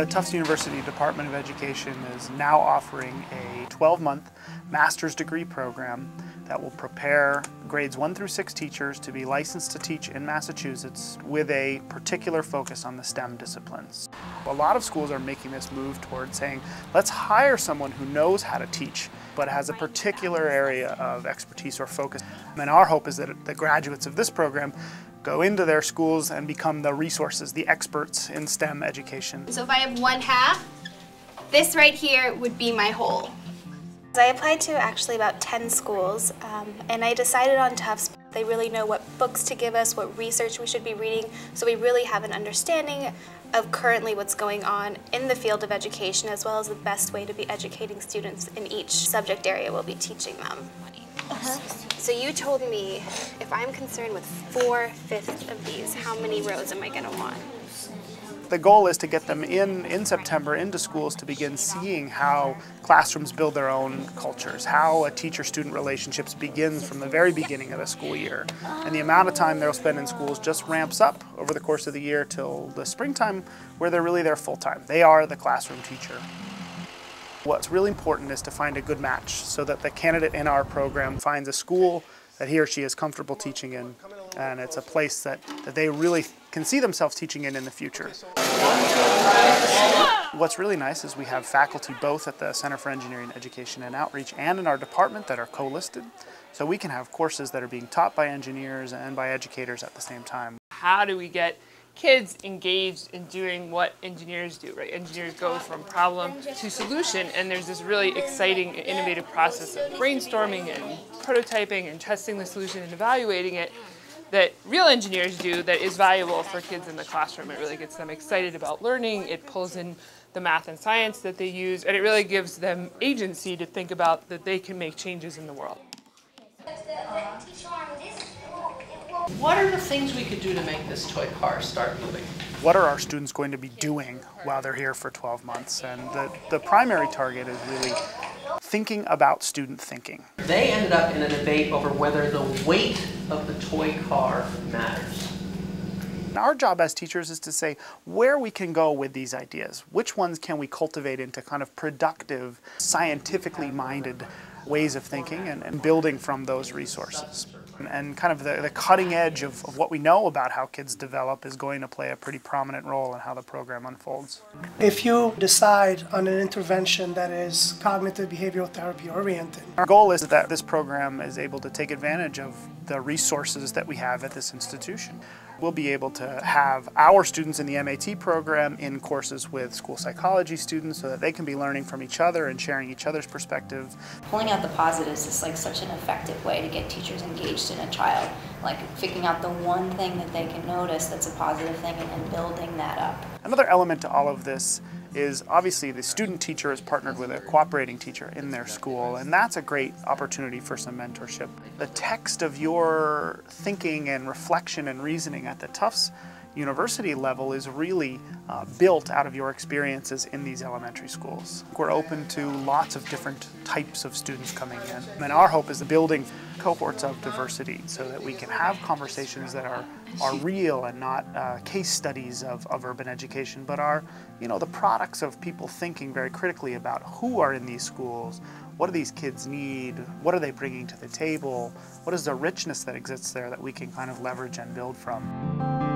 The Tufts University Department of Education is now offering a 12-month master's degree program that will prepare grades 1 through 6 teachers to be licensed to teach in Massachusetts with a particular focus on the STEM disciplines. A lot of schools are making this move towards saying, let's hire someone who knows how to teach but has a particular area of expertise or focus. And our hope is that the graduates of this program go into their schools and become the resources, the experts in STEM education. So if I have one half, this right here would be my whole. I applied to actually about 10 schools, and I decided on Tufts. They really know what books to give us, what research we should be reading, so we really have an understanding of currently what's going on in the field of education, as well as the best way to be educating students in each subject area we'll be teaching them. So you told me if I'm concerned with 4/5 of these, how many rows am I going to want? The goal is to get them in September into schools to begin seeing how classrooms build their own cultures, how a teacher-student relationships begins from the very beginning of the school year. And the amount of time they'll spend in schools just ramps up over the course of the year till the springtime where they're really there full-time. They are the classroom teacher. What's really important is to find a good match so that the candidate in our program finds a school that he or she is comfortable teaching in, and it's a place that they really can see themselves teaching in the future. What's really nice is we have faculty both at the Center for Engineering Education and Outreach and in our department that are co-listed, so we can have courses that are being taught by engineers and by educators at the same time. How do we get kids engaged in doing what engineers do, right? Engineers go from problem to solution, and there's this really exciting and innovative process of brainstorming and prototyping and testing the solution and evaluating it that real engineers do that is valuable for kids in the classroom. It really gets them excited about learning, it pulls in the math and science that they use, and it really gives them agency to think about that they can make changes in the world. What are the things we could do to make this toy car start moving? What are our students going to be doing while they're here for 12 months? And the primary target is really thinking about student thinking. They ended up in a debate over whether the weight of the toy car matters. Our job as teachers is to say where we can go with these ideas. Which ones can we cultivate into kind of productive, scientifically minded ways of thinking and building from those resources. And kind of the cutting edge of what we know about how kids develop is going to play a pretty prominent role in how the program unfolds. If you decide on an intervention that is cognitive behavioral therapy oriented. Our goal is that this program is able to take advantage of the resources that we have at this institution. We'll be able to have our students in the MAT program in courses with school psychology students so that they can be learning from each other and sharing each other's perspective. Pulling out the positives is like such an effective way to get teachers engaged in a child, like figuring out the one thing that they can notice that's a positive thing and then building that up. Another element to all of this is obviously the student teacher is partnered with a cooperating teacher in their school, and that's a great opportunity for some mentorship. The text of your thinking and reflection and reasoning at the Tufts University level is really built out of your experiences in these elementary schools. We're open to lots of different types of students coming in, and our hope is building cohorts of diversity so that we can have conversations that are real and not case studies of urban education, but are, you know, the products of people thinking very critically about who are in these schools, what do these kids need, what are they bringing to the table, what is the richness that exists there that we can kind of leverage and build from.